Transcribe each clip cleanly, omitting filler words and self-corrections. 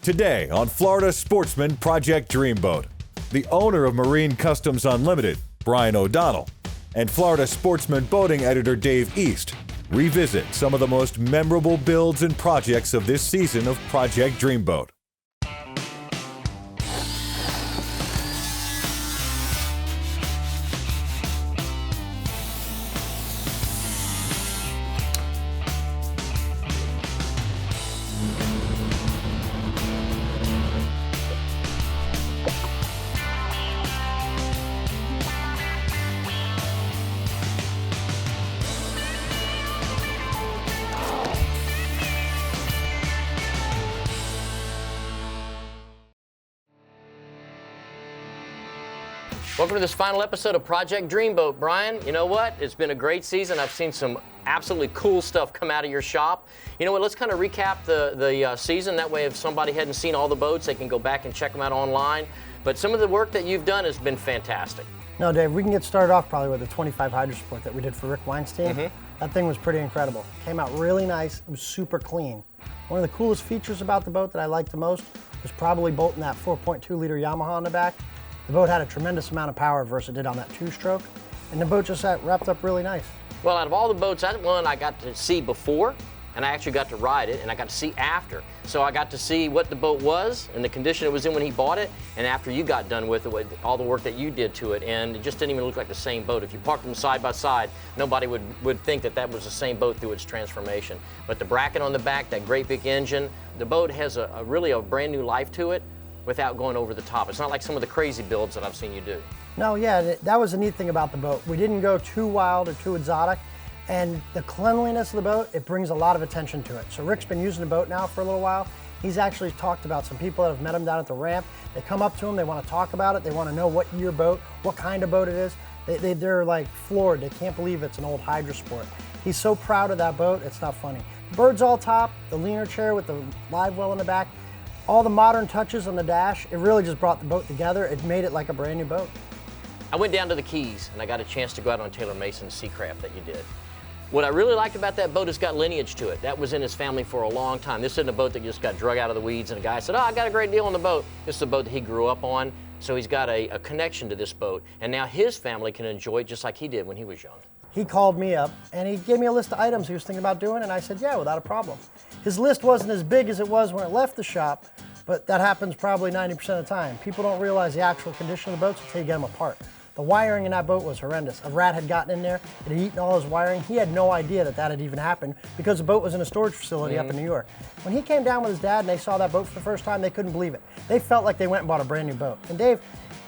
Today on Florida Sportsman Project Dreamboat, the owner of Marine Customs Unlimited, Brian O'Donnell, and Florida Sportsman Boating editor Dave East revisit some of the most memorable builds and projects of this season of Project Dreamboat. Welcome to this final episode of Project Dreamboat, Brian. You know what? It's been a great season. I've seen some absolutely cool stuff come out of your shop. You know what? Let's kind of recap the season. That way, if somebody hadn't seen all the boats, they can go back and check them out online. But some of the work that you've done has been fantastic. No, Dave, we can get started off probably with the 25 Hydro Sport that we did for Rick Weinstein. That thing was pretty incredible. Came out really nice. It was super clean. One of the coolest features about the boat that I liked the most was probably bolting that 4.2 liter Yamaha on the back. The boat had a tremendous amount of power versus it did on that two-stroke, and the boat just wrapped up really nice. Well, out of all the boats, that one I got to see before, and I actually got to ride it, and I got to see after. So I got to see what the boat was and the condition it was in when he bought it, and after you got done with it, with all the work that you did to it, and it just didn't even look like the same boat. If you parked them side by side, nobody would think that that was the same boat through its transformation. But the bracket on the back, that great big engine, the boat has really a brand new life to it, without going over the top. It's not like some of the crazy builds that I've seen you do. No, yeah, that was the neat thing about the boat. We didn't go too wild or too exotic, and the cleanliness of the boat, it brings a lot of attention to it. So Rick's been using the boat now for a little while. He's actually talked about some people that have met him down at the ramp. They come up to him, they want to talk about it, they want to know what year boat, what kind of boat it is. They're like floored, they can't believe it's an old Hydro Sport. He's so proud of that boat, it's not funny. The bird's all top, the leaner chair with the live well in the back, all the modern touches on the dash, it really just brought the boat together. It made it like a brand new boat. I went down to the Keys and I got a chance to go out on Taylor Mason's Seacraft that you did. What I really liked about that boat is got lineage to it. That was in his family for a long time. This isn't a boat that just got drug out of the weeds and a guy said, oh, I got a great deal on the boat. This is a boat that he grew up on, so he's got a connection to this boat. And now his family can enjoy it just like he did when he was young. He called me up and he gave me a list of items he was thinking about doing, and I said, yeah, without a problem. His list wasn't as big as it was when it left the shop, but that happens probably 90% of the time. People don't realize the actual condition of the boats until you get them apart. The wiring in that boat was horrendous. A rat had gotten in there, it had eaten all his wiring. He had no idea that that had even happened because the boat was in a storage facility up in New York. When he came down with his dad and they saw that boat for the first time, they couldn't believe it. They felt like they went and bought a brand new boat. And Dave,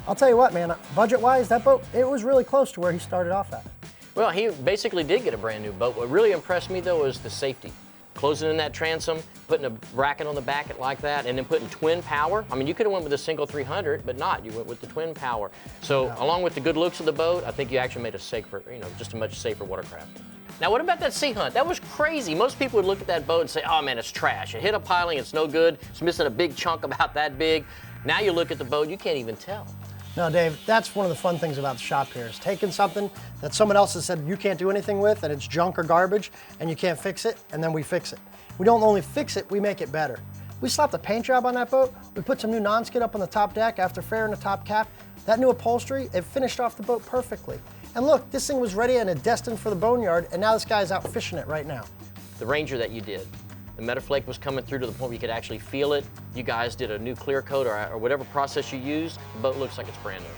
I'll tell you what, man, budget-wise, that boat, it was really close to where he started off at. Well, he basically did get a brand new boat. What really impressed me, though, was the safety. Closing in that transom, putting a bracket on the back like that, and then putting twin power. I mean, you could have went with a single 300, but not. You went with the twin power. So, along with the good looks of the boat, I think you actually made a safer, just a much safer watercraft. Now, what about that sea hunt? That was crazy. Most people would look at that boat and say, oh man, it's trash. It hit a piling, it's no good. It's missing a big chunk about that big. Now you look at the boat, you can't even tell. No, Dave, that's one of the fun things about the shop here is taking something that someone else has said you can't do anything with and it's junk or garbage and you can't fix it, and then we fix it. We don't only fix it, we make it better. We slapped a paint job on that boat, we put some new non-skid up on the top deck after fairing the top cap. That new upholstery, it finished off the boat perfectly. And look, this thing was ready and it destined for the boneyard, and now this guy's out fishing it right now. The Ranger that you did. The Metaflake was coming through to the point where you could actually feel it. You guys did a new clear coat or whatever process you used. The boat looks like it's brand new.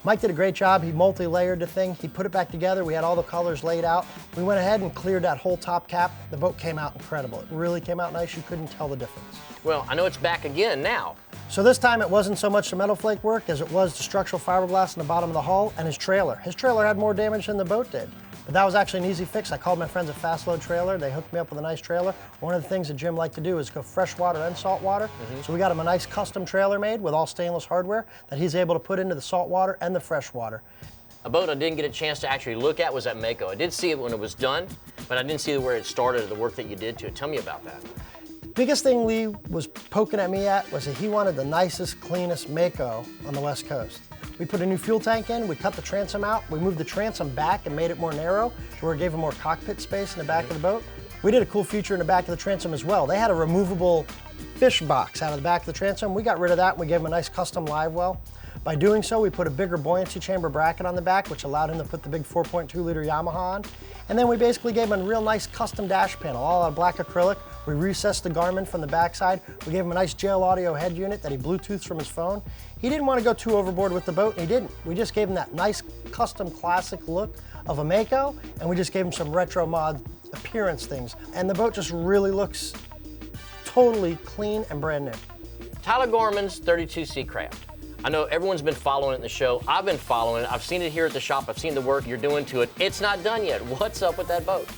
Mike did a great job. He multi-layered the thing. He put it back together. We had all the colors laid out. We went ahead and cleared that whole top cap. The boat came out incredible. It really came out nice. You couldn't tell the difference. Well, I know it's back again now. So this time it wasn't so much the Metaflake work as it was the structural fiberglass in the bottom of the hull and his trailer. His trailer had more damage than the boat did. But that was actually an easy fix. I called my friends at Fast Load Trailer. They hooked me up with a nice trailer. One of the things that Jim liked to do is go freshwater and saltwater. So we got him a nice custom trailer made with all stainless hardware that he's able to put into the saltwater and the freshwater. A boat I didn't get a chance to actually look at was at Mako. I did see it when it was done, but I didn't see where it started or the work that you did to it. Tell me about that. Biggest thing Lee was poking at me at was that he wanted the nicest, cleanest Mako on the West Coast. We put a new fuel tank in, we cut the transom out, we moved the transom back and made it more narrow to where it gave him more cockpit space in the back of the boat. We did a cool feature in the back of the transom as well. They had a removable fish box out of the back of the transom. We got rid of that and we gave him a nice custom live well. By doing so, we put a bigger buoyancy chamber bracket on the back, which allowed him to put the big 4.2 liter Yamaha on. And then we basically gave him a real nice custom dash panel, all out of black acrylic. We recessed the Garmin from the backside. We gave him a nice jail audio head unit that he Bluetooths from his phone. He didn't want to go too overboard with the boat, and he didn't. We just gave him that nice custom classic look of a Mako, and we just gave him some retro mod appearance things. And the boat just really looks totally clean and brand new. Tyler Gorman's 32 Seacraft. I know everyone's been following it in the show. I've been following it. I've seen it here at the shop. I've seen the work you're doing to it. It's not done yet. What's up with that boat?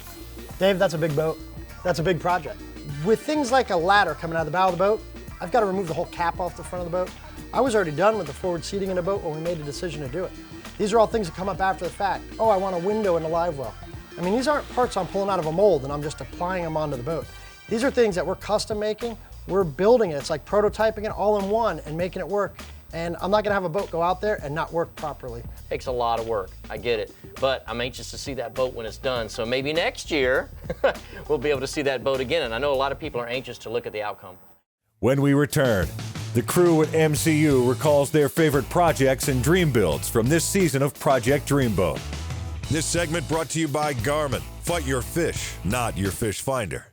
Dave, that's a big boat. That's a big project. With things like a ladder coming out of the bow of the boat, I've got to remove the whole cap off the front of the boat. I was already done with the forward seating in the boat when we made the decision to do it. These are all things that come up after the fact. Oh, I want a window in the live well. I mean, these aren't parts I'm pulling out of a mold and I'm just applying them onto the boat. These are things that we're custom making. We're building it. It's like prototyping it all in one and making it work. And I'm not gonna have a boat go out there and not work properly. Takes a lot of work, I get it. But I'm anxious to see that boat when it's done. So maybe next year, we'll be able to see that boat again. And I know a lot of people are anxious to look at the outcome. When we return, the crew at MCU recalls their favorite projects and dream builds from this season of Project Dreamboat. This segment brought to you by Garmin. Fight your fish, not your fish finder.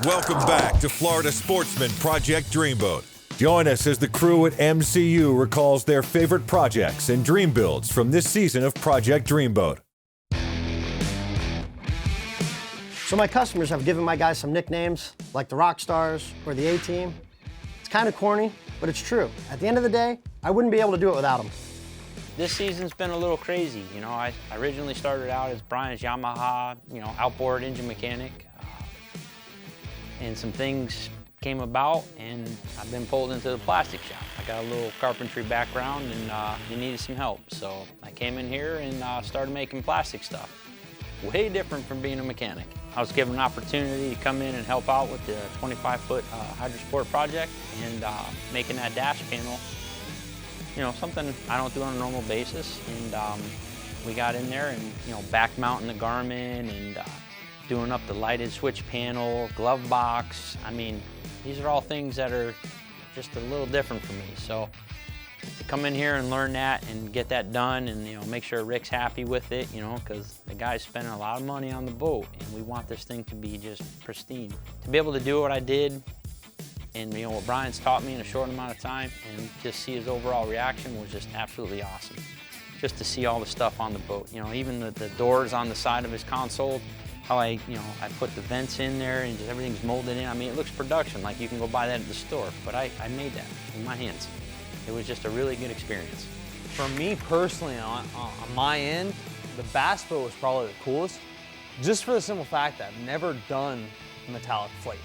Welcome back to Florida Sportsman Project Dreamboat. Join us as the crew at MCU recalls their favorite projects and dream builds from this season of Project Dreamboat. So my customers have given my guys some nicknames, like the Rock Stars or the A-Team. It's kind of corny, but it's true. At the end of the day, I wouldn't be able to do it without them. This season's been a little crazy. You know, I originally started out as Brian's Yamaha, outboard engine mechanic. And some things came about and I've been pulled into the plastic shop. I got a little carpentry background and they needed some help. So I came in here and started making plastic stuff. Way different from being a mechanic. I was given an opportunity to come in and help out with the 25-foot Hydrosport project and making that dash panel. Something I don't do on a normal basis. And we got in there and, back mounting the Garmin and doing up the lighted switch panel, glove box. I mean, these are all things that are just a little different for me. So to come in here and learn that and get that done and make sure Rick's happy with it, because the guy's spending a lot of money on the boat and we want this thing to be just pristine. To be able to do what I did and what Brian's taught me in a short amount of time and just see his overall reaction was just absolutely awesome. Just to see all the stuff on the boat, even the doors on the side of his console, how I put the vents in there and just everything's molded in. I mean, it looks production, like you can go buy that at the store, but I made that in my hands. It was just a really good experience. For me personally, on my end, the bass boat was probably the coolest, just for the simple fact that I've never done metallic flake.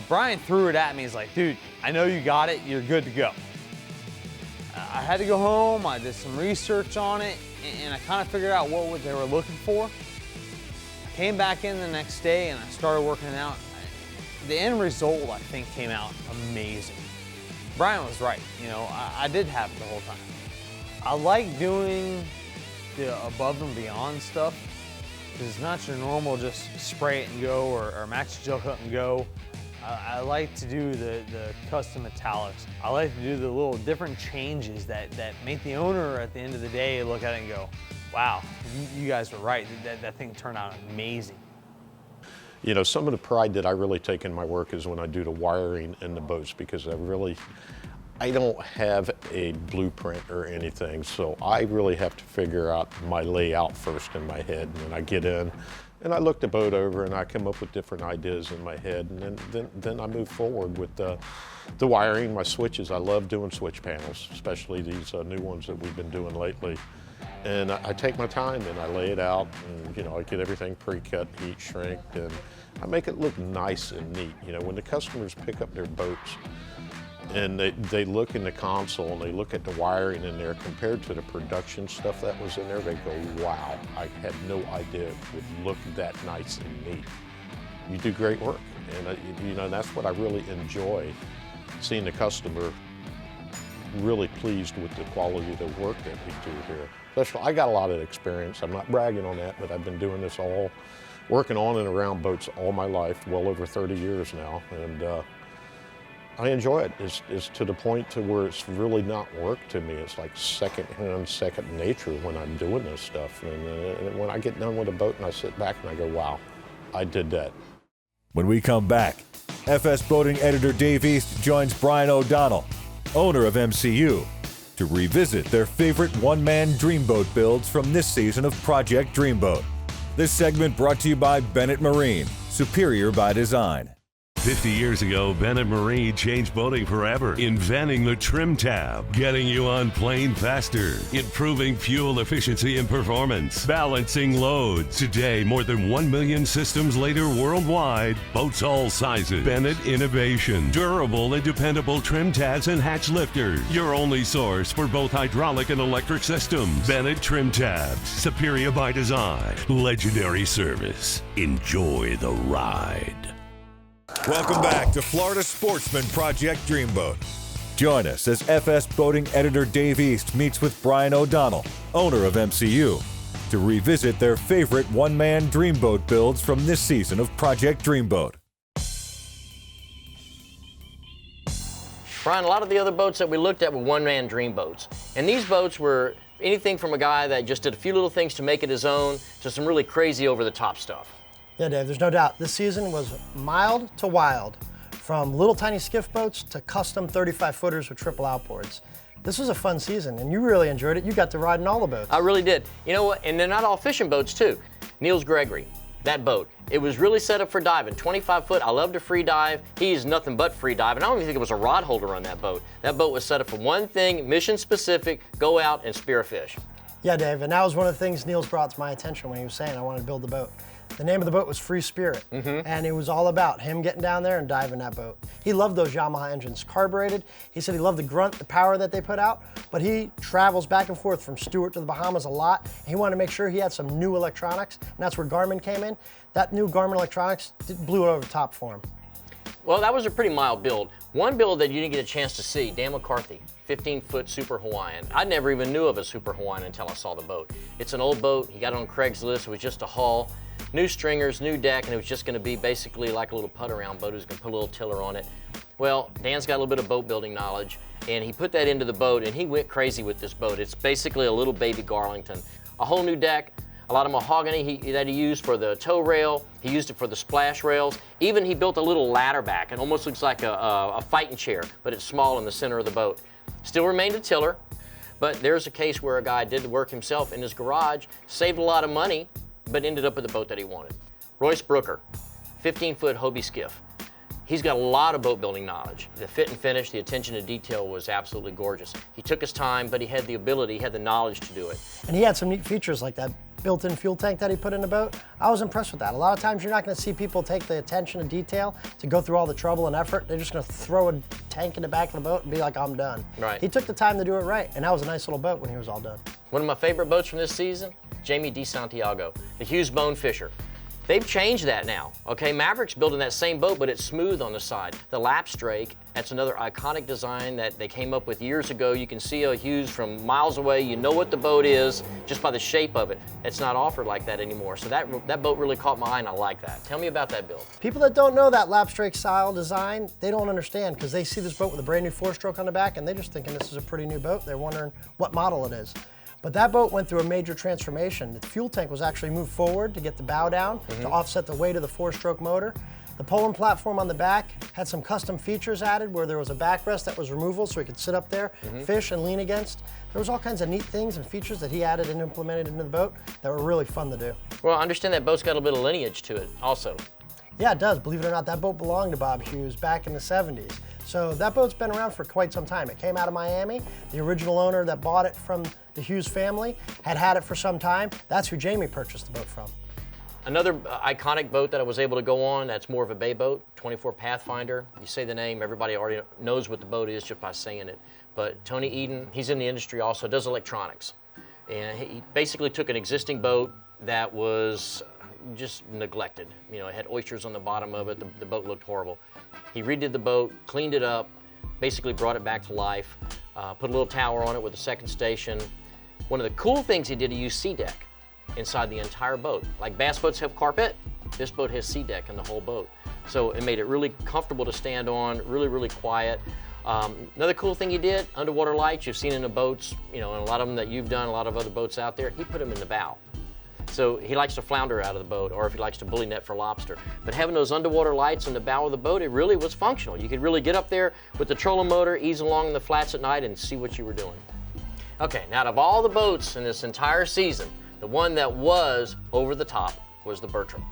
Brian threw it at me, he's like, dude, I know you got it, you're good to go. I had to go home, I did some research on it, and I kind of figured out what they were looking for. Came back in the next day and I started working it out. The end result, I think, came out amazing. Brian was right, I did have it the whole time. I like doing the above and beyond stuff because it's not your normal just spray it and go or match the gel coat and go. I like to do the custom metallics. I like to do the little different changes that make the owner at the end of the day look at it and go, wow, you guys were right. That thing turned out amazing. Some of the pride that I really take in my work is when I do the wiring in the boats because I don't have a blueprint or anything, so I really have to figure out my layout first in my head. And then I get in and I look the boat over and I come up with different ideas in my head, and then I move forward with the wiring, my switches. I love doing switch panels, especially these new ones that we've been doing lately. And I take my time and I lay it out, and I get everything pre-cut, heat shrinked, and I make it look nice and neat. When the customers pick up their boats and they look in the console and they look at the wiring in there compared to the production stuff that was in there, they go, wow, I had no idea it would look that nice and neat. You do great work, and that's what I really enjoy, seeing the customer really pleased with the quality of the work that we do here. I got a lot of experience. I'm not bragging on that, but I've been doing this working on and around boats all my life, well over 30 years now, and I enjoy it. It's to the point to where it's really not work to me. It's like second nature when I'm doing this stuff. And when I get done with a boat and I sit back and I go, wow, I did that. When we come back, FS Boating editor Dave East joins Brian O'Donnell, owner of MCU, to revisit their favorite one-man dreamboat builds from this season of Project Dreamboat. This segment brought to you by Bennett Marine, superior by design. 50 years ago, Bennett Marine changed boating forever, inventing the trim tab, getting you on plane faster, improving fuel efficiency and performance, balancing loads. Today, more than 1 million systems later worldwide, boats all sizes. Bennett Innovation, durable and dependable trim tabs and hatch lifters. Your only source for both hydraulic and electric systems. Bennett Trim Tabs, superior by design, legendary service. Enjoy the ride. Welcome back to Florida Sportsman Project Dreamboat. Join us as FS Boating editor Dave East meets with Brian O'Donnell, owner of MCU, to revisit their favorite one-man dreamboat builds from this season of Project Dreamboat. Brian, a lot of the other boats that we looked at were one-man dreamboats. And these boats were anything from a guy that just did a few little things to make it his own to some really crazy over-the-top stuff. Yeah, Dave, there's no doubt. This season was mild to wild, from little tiny skiff boats to custom 35-footers with triple outboards. This was a fun season, and you really enjoyed it. You got to ride in all the boats. I really did. You know what? And they're not all fishing boats, too. Niels Gregory, that boat, it was really set up for diving. 25 foot, I love to free dive. He used nothing but free dive, and I don't even think it was a rod holder on that boat. That boat was set up for one thing, mission specific, go out and spear a fish. Yeah, Dave, and that was one of the things Niels brought to my attention when he was saying I wanted to build the boat. The name of the boat was Free Spirit, and it was all about him getting down there and diving that boat. He loved those Yamaha engines, carbureted. He said he loved the grunt, the power that they put out, but he travels back and forth from Stewart to the Bahamas a lot. He wanted to make sure he had some new electronics, and that's where Garmin came in. That new Garmin electronics blew it over the top for him. Well, that was a pretty mild build. One build that you didn't get a chance to see, Dan McCarthy, 15-foot Super Hawaiian. I never even knew of a Super Hawaiian until I saw the boat. It's an old boat. He got it on Craigslist. It was just a hull. New stringers, new deck, and it was just going to be basically like a little putt-around boat. He was going to put a little tiller on it. Well, Dan's got a little bit of boat building knowledge, and he put that into the boat, and he went crazy with this boat. It's basically a little baby Garlington. A whole new deck, a lot of mahogany that he used for the tow rail. He used it for the splash rails. Even he built a little ladder back. It almost looks like a fighting chair, but it's small in the center of the boat. Still remained a tiller, but there's a case where a guy did the work himself in his garage, saved a lot of money, but ended up with the boat that he wanted. Royce Brooker, 15-foot Hobie skiff. He's got a lot of boat building knowledge. The fit and finish, the attention to detail was absolutely gorgeous. He took his time, but he had the ability, he had the knowledge to do it. And he had some neat features like that built-in fuel tank that he put in the boat. I was impressed with that. A lot of times you're not going to see people take the attention to detail to go through all the trouble and effort. They're just going to throw a tank in the back of the boat and be like, I'm done. Right. He took the time to do it right, and that was a nice little boat when he was all done. One of my favorite boats from this season, Jamie DeSantiago, the Hughes Bonefisher. They've changed that now, okay? Maverick's building that same boat, but it's smooth on the side. The Lapse Drake, that's another iconic design that they came up with years ago. You can see a Hughes from miles away. You know what the boat is just by the shape of it. It's not offered like that anymore. So that boat really caught my eye, and I like that. Tell me about that build. People that don't know that Lapse Drake style design, they don't understand because they see this boat with a brand new four-stroke on the back, and they're just thinking this is a pretty new boat. They're wondering what model it is. But that boat went through a major transformation. The fuel tank was actually moved forward to get the bow down to offset the weight of the four-stroke motor. The Poland platform on the back had some custom features added where there was a backrest that was removable so he could sit up there, fish, and lean against. There was all kinds of neat things and features that he added and implemented into the boat that were really fun to do. Well, I understand that boat's got a little bit of lineage to it also. Yeah, it does. Believe it or not, that boat belonged to Bob Hughes back in the 70s. So that boat's been around for quite some time. It came out of Miami. The original owner that bought it from the Hughes family had it for some time. That's who Jamie purchased the boat from. Another iconic boat that I was able to go on, that's more of a bay boat, 24 Pathfinder. You say the name, everybody already knows what the boat is just by saying it. But Tony Eden, he's in the industry also, does electronics. And he basically took an existing boat that was just neglected. You know, it had oysters on the bottom of it, the boat looked horrible. He redid the boat, cleaned it up, basically brought it back to life, put a little tower on it with a second station. One of the cool things he did, he used sea deck inside the entire boat. Like bass boats have carpet, this boat has sea deck in the whole boat. So it made it really comfortable to stand on, really, really quiet. Another cool thing he did, underwater lights, you've seen in the boats, you know, and a lot of them that you've done, a lot of other boats out there, he put them in the bow. So he likes to flounder out of the boat, or if he likes to bully net for lobster. But having those underwater lights in the bow of the boat, it really was functional. You could really get up there with the trolling motor, ease along the flats at night, and see what you were doing. Okay, now out of all the boats in this entire season, the one that was over the top was the Bertram.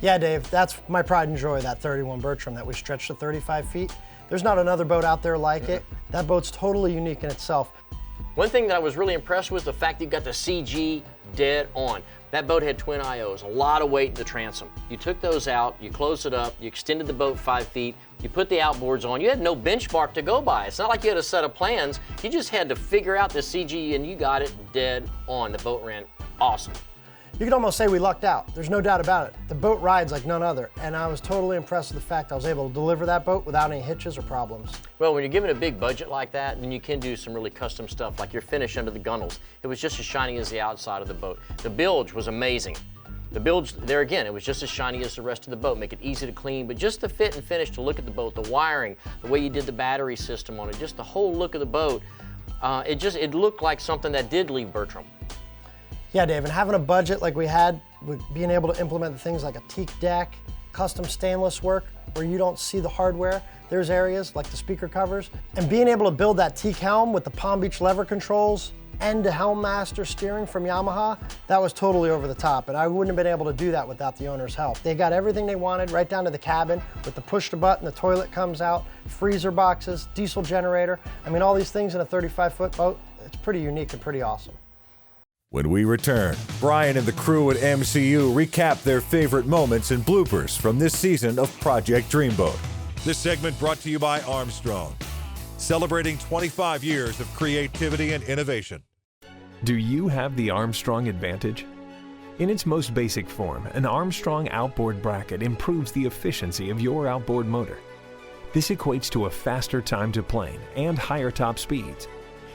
Yeah, Dave, that's my pride and joy, that 31 Bertram that we stretched to 35 feet. There's not another boat out there like it. That boat's totally unique in itself. One thing that I was really impressed with, the fact that you got the CG dead on. That boat had twin IOs, a lot of weight in the transom. You took those out, you closed it up, you extended the boat 5 feet, you put the outboards on. You had no benchmark to go by. It's not like you had a set of plans. You just had to figure out the CG and you got it dead on. The boat ran awesome. You could almost say we lucked out. There's no doubt about it. The boat rides like none other, and I was totally impressed with the fact I was able to deliver that boat without any hitches or problems. Well, when you're given a big budget like that, then you can do some really custom stuff, like your finish under the gunnels. It was just as shiny as the outside of the boat. The bilge was amazing. The bilge, there again, it was just as shiny as the rest of the boat. Make it easy to clean, but just the fit and finish to look at the boat, the wiring, the way you did the battery system on it, just the whole look of the boat, it looked like something that did leave Bertram. Yeah, Dave, and having a budget like we had, with being able to implement things like a teak deck, custom stainless work where you don't see the hardware, there's areas like the speaker covers, and being able to build that teak helm with the Palm Beach lever controls and the Helm Master steering from Yamaha, that was totally over the top, and I wouldn't have been able to do that without the owner's help. They got everything they wanted right down to the cabin with the push to button, the toilet comes out, freezer boxes, diesel generator. I mean, all these things in a 35-foot boat, it's pretty unique and pretty awesome. When we return, Brian and the crew at MCU recap their favorite moments and bloopers from this season of Project Dreamboat. This segment brought to you by Armstrong, celebrating 25 years of creativity and innovation. Do you have the Armstrong Advantage? In its most basic form, an Armstrong outboard bracket improves the efficiency of your outboard motor. This equates to a faster time to plane and higher top speeds.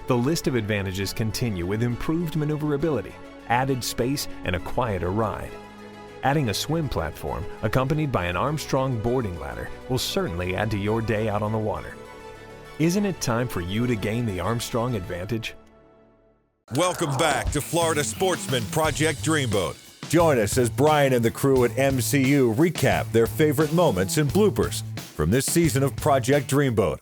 The list of advantages continue with improved maneuverability, added space, and a quieter ride. Adding a swim platform, accompanied by an Armstrong boarding ladder, will certainly add to your day out on the water. Isn't it time for you to gain the Armstrong Advantage? Welcome back to Florida Sportsman Project Dreamboat. Join us as Brian and the crew at MCU recap their favorite moments and bloopers from this season of Project Dreamboat.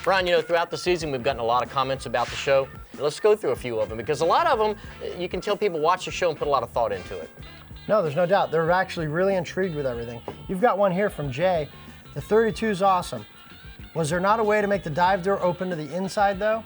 Brian, you know, throughout the season, we've gotten a lot of comments about the show. Let's go through a few of them, because a lot of them, you can tell people watch the show and put a lot of thought into it. No, there's no doubt. They're actually really intrigued with everything. You've got one here from Jay. The 32 is awesome. Was there not a way to make the dive door open to the inside, though?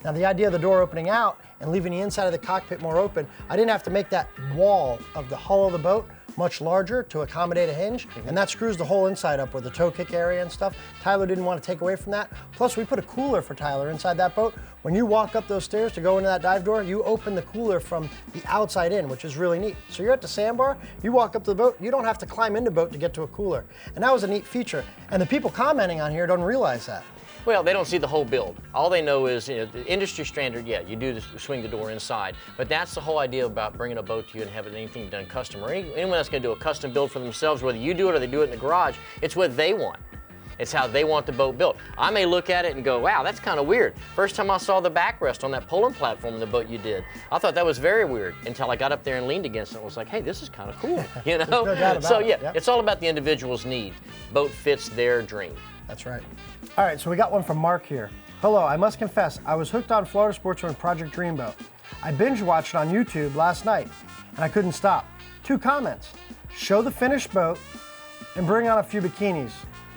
Now, the idea of the door opening out and leaving the inside of the cockpit more open, I didn't have to make that wall of the hull of the boat much larger to accommodate a hinge, and that screws the whole inside up with the toe kick area and stuff. Tyler didn't want to take away from that. Plus, we put a cooler for Tyler inside that boat. When you walk up those stairs to go into that dive door, you open the cooler from the outside in, which is really neat. So you're at the sandbar, you walk up to the boat, you don't have to climb into the boat to get to a cooler. And that was a neat feature. And the people commenting on here don't realize that. Well, they don't see the whole build. All they know is, you know, the industry standard, yeah, you do swing the door inside. But that's the whole idea about bringing a boat to you and having anything done custom, or anyone that's going to do a custom build for themselves, whether you do it or they do it in the garage, it's what they want. It's how they want the boat built. I may look at it and go, wow, that's kind of weird. First time I saw the backrest on that pulling platform in the boat you did, I thought that was very weird until I got up there and leaned against it and was like, hey, this is kind of cool, you know? No doubt about so it. yeah, Yep. It's all about the individual's need. Boat fits their dream. That's right. All right, so we got one from Mark here. Hello, I must confess, I was hooked on Florida Sportsman Project Dreamboat. I binge watched it on YouTube last night, and I couldn't stop. 2 comments. Show the finished boat and bring on a few bikinis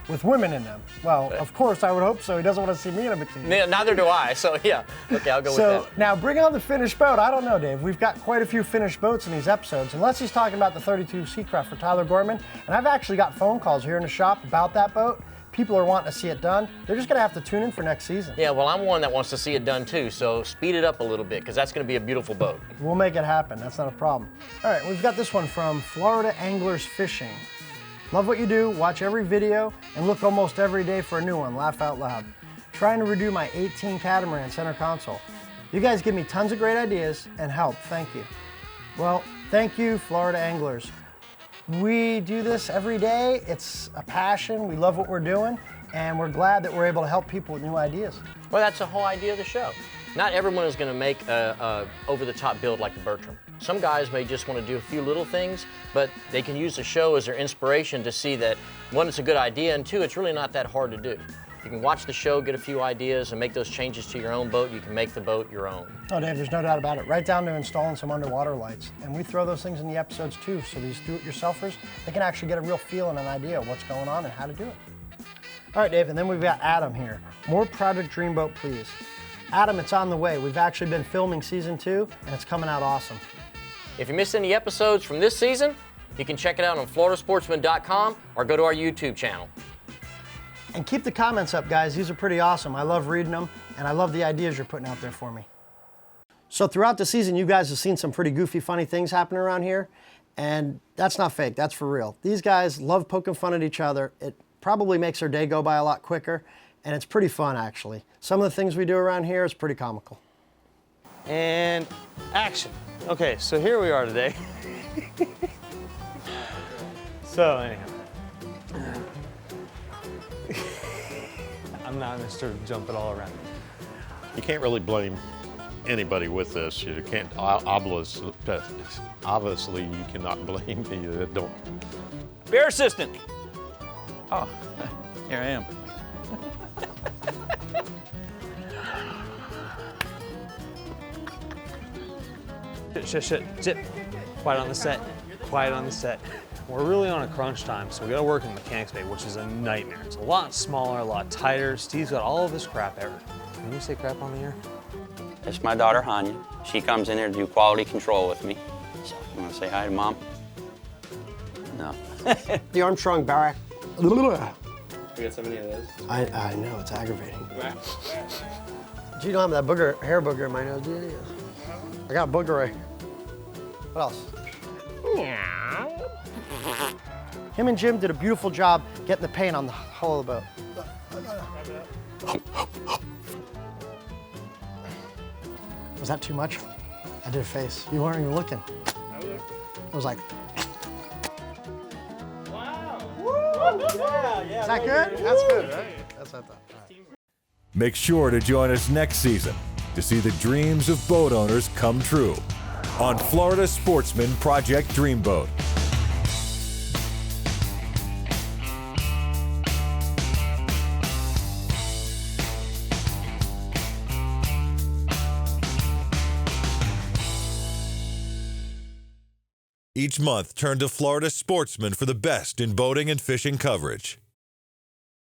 with women in them. Well, of course, I would hope so. He doesn't want to see me in a bikini. Neither do I, so yeah. Okay, I'll go with So that. now bring on the finished boat. I don't know, Dave. We've got quite a few finished boats in these episodes, unless he's talking about the 32 Seacraft for Tyler Gorman. And I've actually got phone calls here in the shop about that boat. People are wanting to see it done. They're just gonna have to tune in for next season. Yeah, well, I'm one that wants to see it done too, so speed it up a little bit, because that's going to be a beautiful boat. We'll make it happen. That's not a problem. All right, we've got this one from Florida Anglers Fishing. Love what you do, watch every video, and look almost every day for a new one. Laugh out loud. Trying to redo my 18 catamaran center console. You guys give me tons of great ideas and help. Thank you. Well, thank you, Florida Anglers. We do this every day. It's a passion. We love what we're doing, and we're glad that we're able to help people with new ideas. Well, that's the whole idea of the show. Not everyone is going to make a over-the-top build like the Bertram. Some guys may just want to do a few little things, but they can use the show as their inspiration to see that, one, it's a good idea, and two, it's really not that hard to do. You can watch the show, get a few ideas, and make those changes to your own boat. You can make the boat your own. Oh, Dave, there's no doubt about it. Right down to installing some underwater lights. And we throw those things in the episodes too, so these do-it-yourselfers, they can actually get a real feel and an idea of what's going on and how to do it. All right, Dave, and then we've got Adam here. More Project Dreamboat, please. Adam, it's on the way. We've actually been filming season 2, and it's coming out awesome. If you missed any episodes from this season, you can check it out on floridasportsman.com or go to our YouTube channel. And keep the comments up, guys. These are pretty awesome. I love reading them, and I love the ideas you're putting out there for me. So throughout the season, you guys have seen some pretty goofy, funny things happen around here, and that's not fake. That's for real. These guys love poking fun at each other. It probably makes their day go by a lot quicker, and it's pretty fun, actually. Some of the things we do around here is pretty comical. And action. Okay, so here we are today. So anyhow, I'm not gonna start jumping all around. You can't really blame anybody with this. You can't, obviously you cannot blame me that don't. Bear assistant. Oh, here I am. Shit. Quiet on the set. Quiet on the set. We're really on a crunch time, so we gotta work in the mechanics bay, which is a nightmare. It's a lot smaller, a lot tighter. Steve's got all of this crap ever. Can you say crap on the air? It's my daughter, Hanya. She comes in here to do quality control with me. So, you want to say hi to Mom? No. The Armstrong Barrack. We got so many of those. I know, it's aggravating. You don't have that hair booger in my nose, do you? I got a booger right here. What else? Him and Jim did a beautiful job getting the paint on the hull of the boat. Was that too much? I did a face. You weren't even looking. I was like. Wow. Is that good? That's good, right? That's what I thought. All right. Make sure to join us next season to see the dreams of boat owners come true on Florida Sportsman Project Dreamboat. Each month, turn to Florida Sportsman for the best in boating and fishing coverage.